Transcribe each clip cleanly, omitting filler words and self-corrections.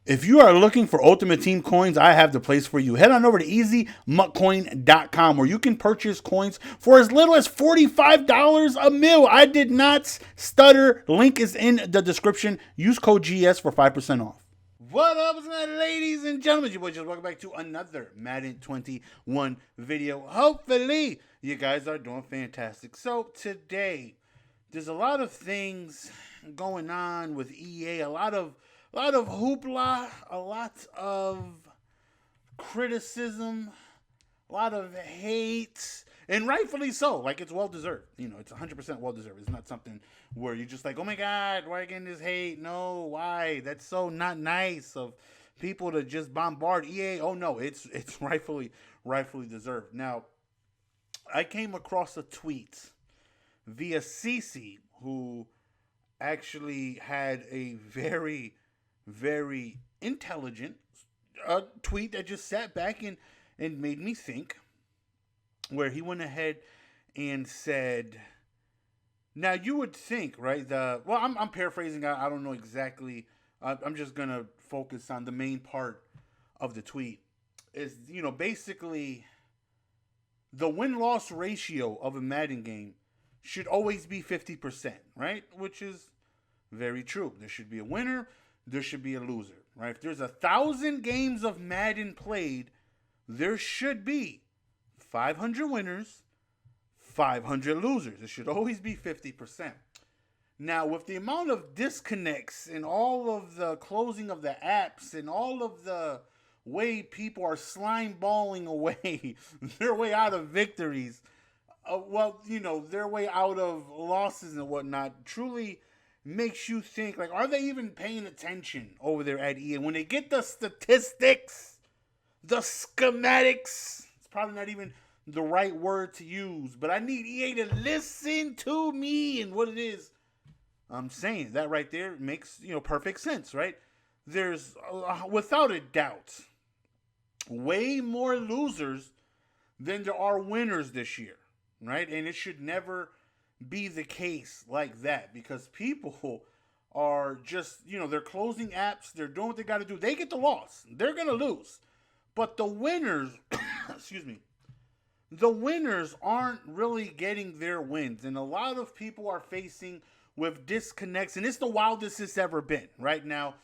If you are looking for Ultimate Team coins, I have the place for you. Head on over to easymuckcoin.com where you can purchase coins for as little as $45 a mil. I did not stutter. Link is in the description. Use code GS for 5% off. What up, ladies and gentlemen? Your boy just welcome back to another Madden 21 video. Hopefully, you guys are doing fantastic. So today, there's a lot of things going on with EA. A lot of hoopla, a lot of criticism, a lot of hate, and rightfully so. Like, it's well deserved. You know, it's 100% well deserved. It's not something where you're just like, oh my God, why are you getting this hate? No, why? That's so not nice of people to just bombard EA. Oh no, it's rightfully deserved. Now, I came across a tweet via Cece, who actually had a very intelligent tweet that just sat back and made me think, where he went ahead and said, now you would think, right, I'm paraphrasing, I don't know exactly, I'm just going to focus on the main part of the tweet, is, you know, basically the win-loss ratio of a Madden game should always be 50%, right, which is very true. There should be a winner, there should be a loser, right? If there's 1,000 games of Madden played, there should be 500 winners, 500 losers. It should always be 50%. Now, with the amount of disconnects and all of the closing of the apps and all of the way people are slime balling away their way out of victories, their way out of losses and whatnot, truly makes you think, like, are they even paying attention over there at EA? When they get the statistics, the schematics, it's probably not even the right word to use, but I need EA to listen to me and what it is I'm saying. That right there makes, perfect sense, right? There's, without a doubt, way more losers than there are winners this year, right? And it should never be the case like that, because people are just, they're closing apps, they're doing what they got to do. They get the loss, they're going to lose. But the winners, the winners aren't really getting their wins. And a lot of people are facing with disconnects, and it's the wildest it's ever been. Right now,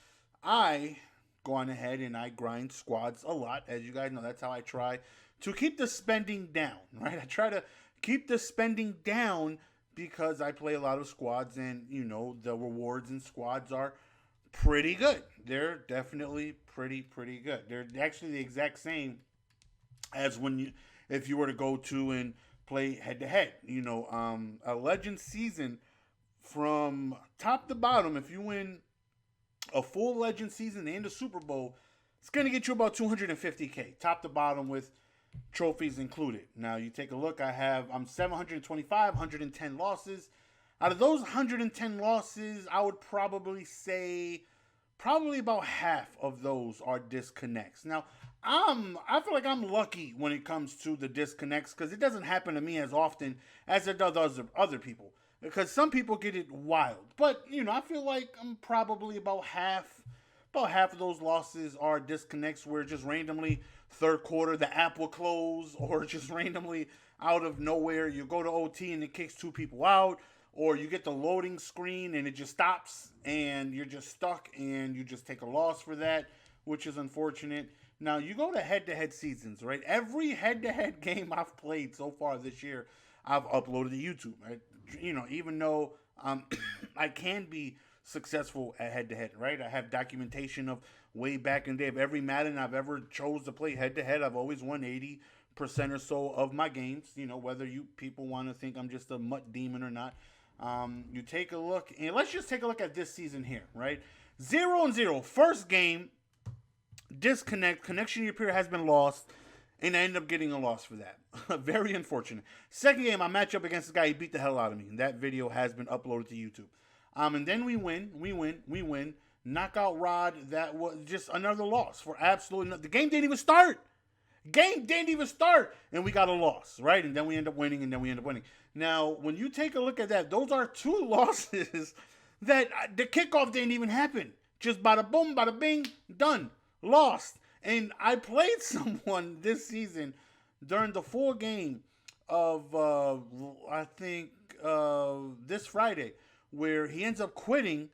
I go on ahead and I grind squads a lot. As you guys know, that's how I try to keep the spending down, right? I try to keep the spending down because I play a lot of squads, and, the rewards in squads are pretty good. They're definitely pretty good. They're actually the exact same as if you were to go to and play head-to-head. A legend season from top to bottom, if you win a full legend season and a Super Bowl, it's going to get you about 250K, top to bottom, with trophies included. Now, you take a look, I'm 725, 110 losses. Out of those 110 losses, I would probably say about half of those are disconnects. Now, I feel like I'm lucky when it comes to the disconnects, because it doesn't happen to me as often as it does other people, because some people get it wild. But, I feel like I'm probably about half of those losses are disconnects, where just randomly third quarter the app will close, or just randomly out of nowhere you go to OT and it kicks two people out, or you get the loading screen and it just stops and you're just stuck and you just take a loss for that, which is unfortunate. Now, you go to head-to-head seasons, right? Every head-to-head game I've played so far this year, I've uploaded to YouTube, right? Even though I can be successful at head-to-head, right? I have documentation of way back in the day of every Madden I've ever chose to play head-to-head. I've always won 80% or so of my games, whether you people want to think I'm just a mutt demon or not. You take a look, and let's just take a look at this season here, right? 0-0. First game, disconnect, connection to your peer has been lost, and I end up getting a loss for that. Very unfortunate. Second game, I match up against this guy, he beat the hell out of me, and that video has been uploaded to YouTube. And then we win. Knockout Rod, that was just another loss for absolutely nothing. The game didn't even start. And we got a loss, right? And then we end up winning, Now, when you take a look at that, those are two losses that the kickoff didn't even happen. Just bada boom, bada bing, done. Lost. And I played someone this season during the full game of, I think, this Friday, where he ends up quitting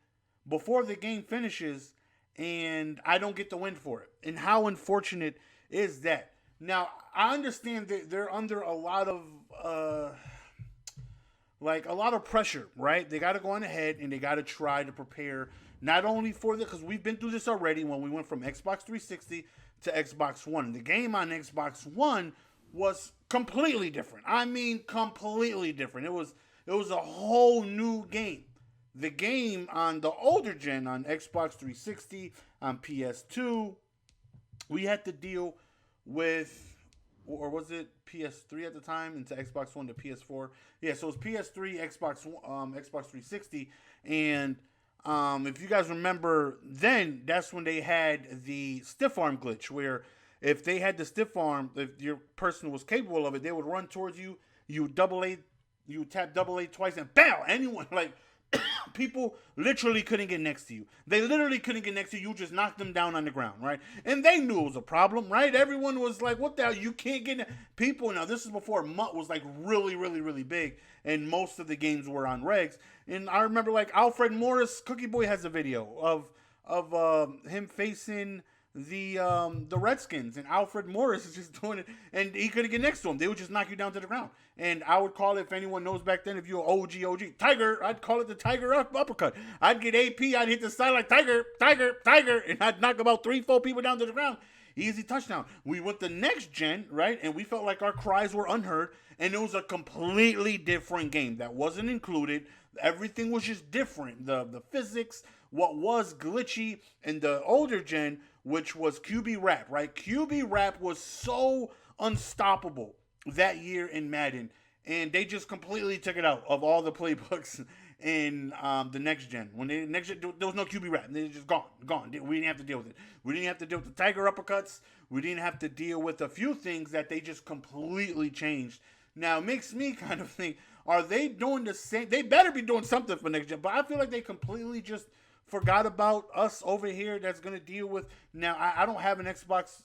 before the game finishes, and I don't get the win for it. And how unfortunate is that? Now, I understand that they're under a lot of a lot of pressure, right? They got to go on ahead and they got to try to prepare not only for the, because we've been through this already when we went from Xbox 360 to Xbox One. The game on Xbox One was completely different. I mean, completely different. It was a whole new game. The game on the older gen, on Xbox 360, on PS2, we had to deal with, or was it PS3 at the time into Xbox One to PS4? Yeah, so it was PS3, Xbox 360, and if you guys remember, then that's when they had the stiff arm glitch, where if they had the stiff arm, if your person was capable of it, they would run towards you. You tap double A twice, and bam! Anyone people literally couldn't get next to you. They literally couldn't get next to you. You just knocked them down on the ground, right? And they knew it was a problem, right? Everyone was like, what the hell? You can't get people. Now, this is before MUT was like really, really, really big. And most of the games were on regs. And I remember like Alfred Morris, Cookie Boy has a video of him facing the Redskins, and Alfred Morris is just doing it, and he couldn't get next to him. They would just knock you down to the ground. And I would call it, if anyone knows back then, if you're OG, Tiger, I'd call it the Tiger uppercut. I'd get AP, I'd hit the side like Tiger, and I'd knock about 3-4 people down to the ground. Easy touchdown. We went the next gen, right? And we felt like our cries were unheard, and it was a completely different game that wasn't included. Everything was just different. The physics, what was glitchy in the older gen, which was QB Rap, right? QB Rap was so unstoppable that year in Madden, and they just completely took it out of all the playbooks in the next gen. When they next gen, there was no QB Rap. They just gone. We didn't have to deal with it. We didn't have to deal with the Tiger uppercuts. We didn't have to deal with a few things that they just completely changed. Now, it makes me kind of think, are they doing the same? They better be doing something for next gen, but I feel like they completely just forgot about us over here that's going to deal with. Now, I don't have an Xbox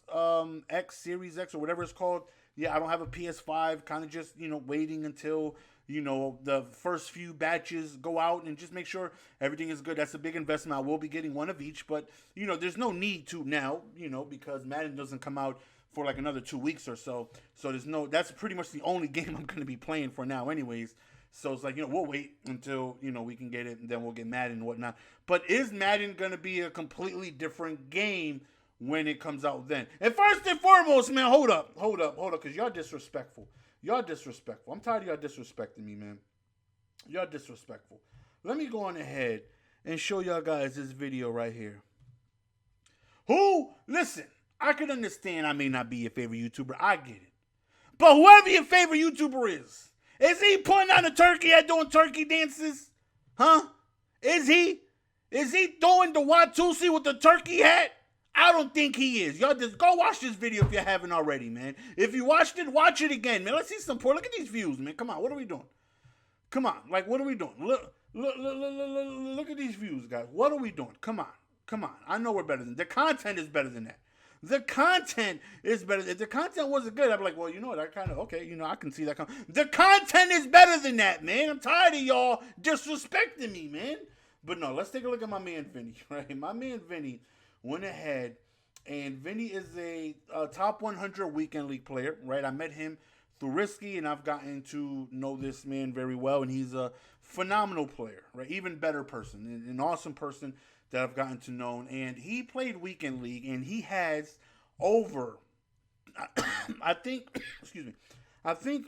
X, Series X, or whatever it's called. Yeah, I don't have a PS5, kind of just, waiting until, the first few batches go out and just make sure everything is good. That's a big investment. I will be getting one of each, but, there's no need to now, because Madden doesn't come out for like another 2 weeks or so. So that's pretty much the only game I'm going to be playing for now anyways. So it's like, we'll wait until, we can get it, and then we'll get Madden and whatnot. But is Madden going to be a completely different game when it comes out then? And first and foremost, man, hold up, because y'all disrespectful. I'm tired of y'all disrespecting me, man. Y'all disrespectful. Let me go on ahead and show y'all guys this video right here. Listen, I can understand I may not be your favorite YouTuber. I get it. But whoever your favorite YouTuber is he putting on a turkey hat doing turkey dances? Huh? Is he doing the Watusi with the turkey hat? I don't think he is. Y'all just go watch this video if you haven't already, man. If you watched it, watch it again, man. Let's see some poor. Look at these views, man. Come on, what are we doing? Come on, like, what are we doing? Look at these views, guys. What are we doing? Come on. I know we're better than the content is better than that. The content is better. If the content wasn't good, I'd be like, well, you know what? I kind of, okay, I can see that. The content is better than that, man. I'm tired of y'all disrespecting me, man. But no, let's take a look at my man, Vinny, right? My man, Vinny, went ahead, and Vinny is a top 100 weekend league player, right? I met him through Risky, and I've gotten to know this man very well, and he's a phenomenal player, right? Even better person, an awesome person that I've gotten to know. And he played weekend league, and he has over, I think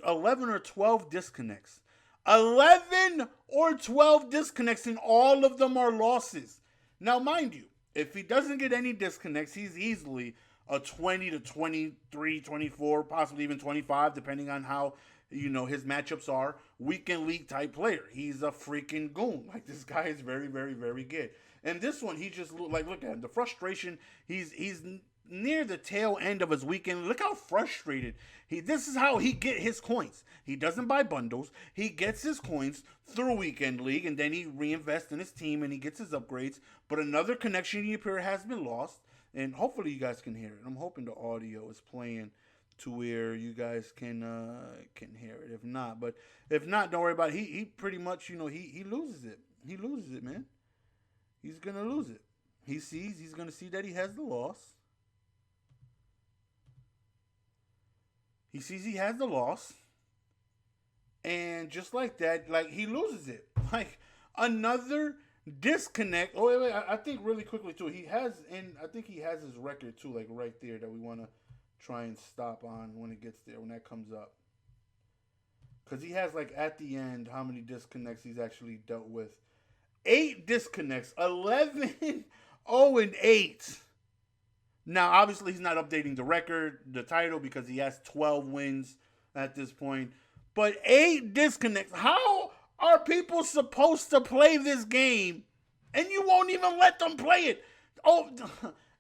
11 or 12 disconnects. 11 or 12 disconnects, and all of them are losses. Now, mind you, if he doesn't get any disconnects, he's easily a 20 to 23, 24, possibly even 25, depending on how, his matchups are. Weekend league type player. He's a freaking goon. Like, this guy is very, very, very good. And this one, he just look at him. The frustration, he's near the tail end of his weekend. Look how frustrated this is how he get his coins. He doesn't buy bundles. He gets his coins through Weekend League, and then he reinvests in his team and he gets his upgrades. But another connection here has been lost, and hopefully you guys can hear it. I'm hoping the audio is playing to where you guys can hear it. If not, don't worry about it. He pretty much, he loses it. He loses it, man. He's gonna lose it. He's gonna see that he has the loss. He sees he has the loss. And just like that, like he loses it. Like another disconnect. Oh wait. I think really quickly too. I think he has his record too, like right there that we want to try and stop on when it gets there, when that comes up. Because he has like at the end how many disconnects he's actually dealt with. 8 disconnects. 11 0-8. Now, obviously, he's not updating the record, the title, because he has 12 wins at this point. But 8 disconnects. How are people supposed to play this game and you won't even let them play it? Oh,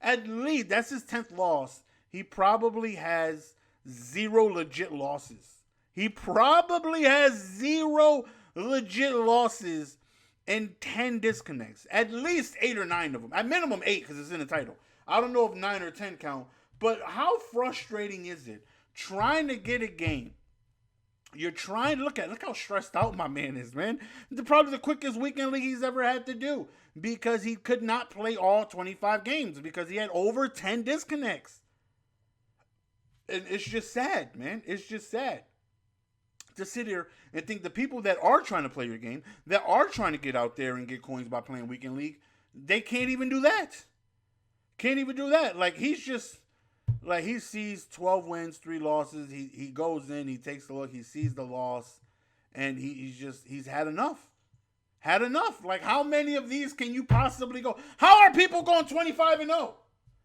at least that's his 10th loss. He probably has 0 legit losses. He probably has 0 legit losses and 10 disconnects. At least 8 or 9 of them. At minimum 8 because it's in the title. I don't know if 9 or 10 count. But how frustrating is it trying to get a game? You're trying to look how stressed out my man is, man. Probably the quickest weekend league he's ever had to do because he could not play all 25 games because he had over 10 disconnects. And it's just sad, man. It's just sad to sit here and think the people that are trying to play your game, that are trying to get out there and get coins by playing weekend league, they can't even do that. Can't even do that. Like he sees 12 wins, 3 losses. He goes in, he takes a look, he sees the loss, and he's had enough. Had enough. Like how many of these can you possibly go? How are people going 25-0?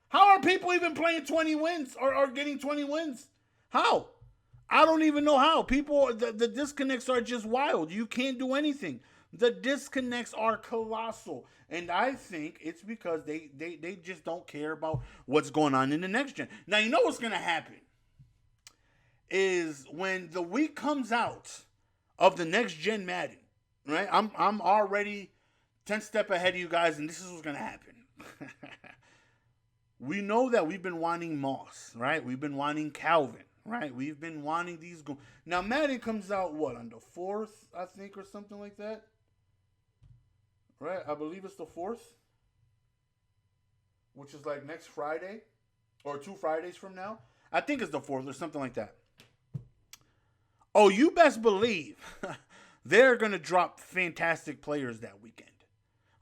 How are people even playing 20 wins or getting 20 wins? How? I don't even know how. People, the disconnects are just wild. You can't do anything. The disconnects are colossal. And I think it's because they just don't care about what's going on in the next gen. Now, you know what's going to happen is when the week comes out of the next gen Madden, right? I'm already 10 step ahead of you guys, and this is what's going to happen. We know that we've been wanting Moss, right? We've been wanting Calvin, right? We've been wanting these. Now, Madden comes out, what, on the 4th, I think, or something like that? Right? I believe it's the 4th, which is like next Friday or 2 Fridays from now. I think it's the 4th or something like that. Oh, you best believe they're going to drop fantastic players that weekend.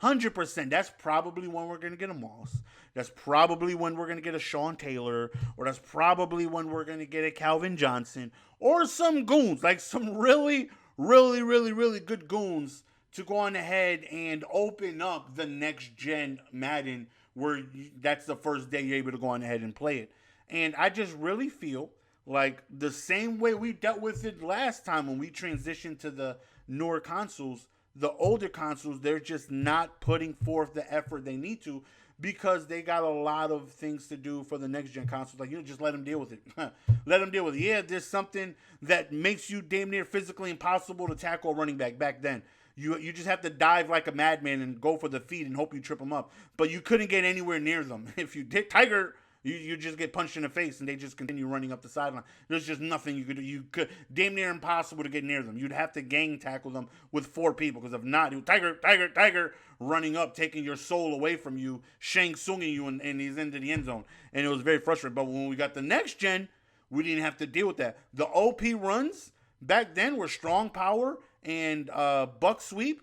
100%. That's probably when we're going to get a Moss. That's probably when we're going to get a Sean Taylor. Or that's probably when we're going to get a Calvin Johnson. Or some goons. Like some really, really, really, really good goons to go on ahead and open up the next gen Madden where that's the first day you're able to go on ahead and play it. And I just really feel like the same way we dealt with it last time when we transitioned to the newer consoles, the older consoles, they're just not putting forth the effort they need to because they got a lot of things to do for the next gen consoles. Like, just let them deal with it. Let them deal with it. Yeah, there's something that makes you damn near physically impossible to tackle a running back then. You just have to dive like a madman and go for the feet and hope you trip them up. But you couldn't get anywhere near them. If you did Tiger, you just get punched in the face and they just continue running up the sideline. There's just nothing you could do. You could damn near impossible to get near them. You'd have to gang tackle them with 4 people because if not, Tiger, running up, taking your soul away from you, Shang Tsunging you, and he's into the end zone. And it was very frustrating. But when we got the next gen, we didn't have to deal with that. The OP runs back then were strong power and buck sweep,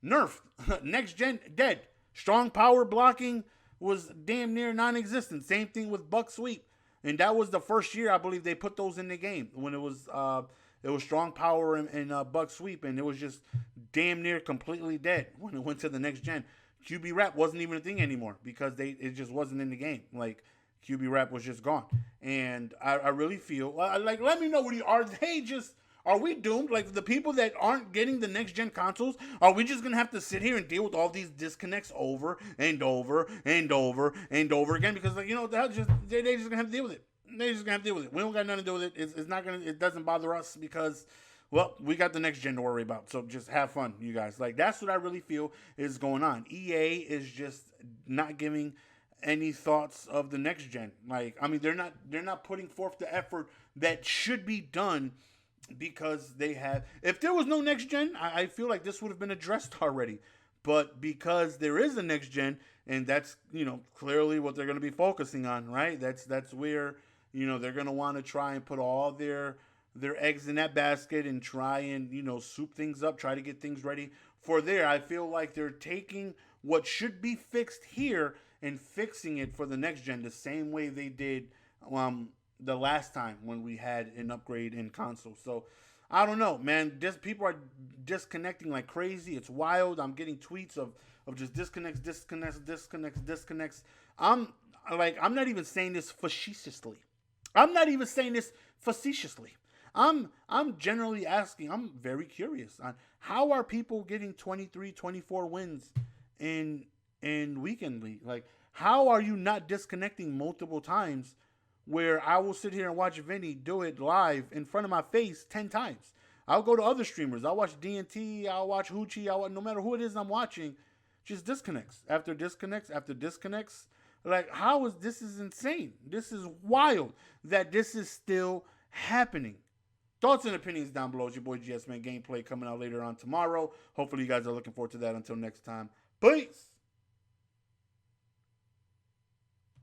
nerfed. Next gen, dead. Strong power blocking was damn near non-existent. Same thing with buck sweep. And that was the first year, I believe, they put those in the game when it was strong power and buck sweep. And it was just damn near completely dead when it went to the next gen. QB rap wasn't even a thing anymore because it just wasn't in the game. Like, QB rap was just gone. And I really feel, like, let me know, Are we doomed? Like the people that aren't getting the next gen consoles, are we just gonna have to sit here and deal with all these disconnects over and over and over and over again? Because like they just gonna have to deal with it. They just gonna have to deal with it. We don't got nothing to do with it. It's not gonna. It doesn't bother us because, well, we got the next gen to worry about. So just have fun, you guys. Like that's what I really feel is going on. EA is just not giving any thoughts of the next gen. Like I mean, they're not putting forth the effort that should be done because they have. If there was no next gen, I feel like this would have been addressed already. But because there is a next gen, and that's clearly what they're going to be focusing on, right? That's where they're going to want to try and put all their eggs in that basket and try and soup things up, try to get things ready for there. I feel like they're taking what should be fixed here and fixing it for the next gen the same way they did the last time when we had an upgrade in console. So I don't know, man. Just people are disconnecting like crazy. It's wild. I'm getting tweets of just disconnects. I'm not even saying this facetiously. I'm not even saying this facetiously. I'm generally asking. I'm very curious on how are people getting 23, 24 wins in weekend league. Like how are you not disconnecting multiple times? Where I will sit here and watch Vinny do it live in front of my face 10 times. I'll go to other streamers. I'll watch DNT. I'll watch Hoochie. No matter who it is I'm watching, just disconnects after disconnects after disconnects. Like, how is this is insane. This is wild that this is still happening. Thoughts and opinions down below. It's your boy GS Man. Gameplay coming out later on tomorrow. Hopefully you guys are looking forward to that. Until next time. Peace.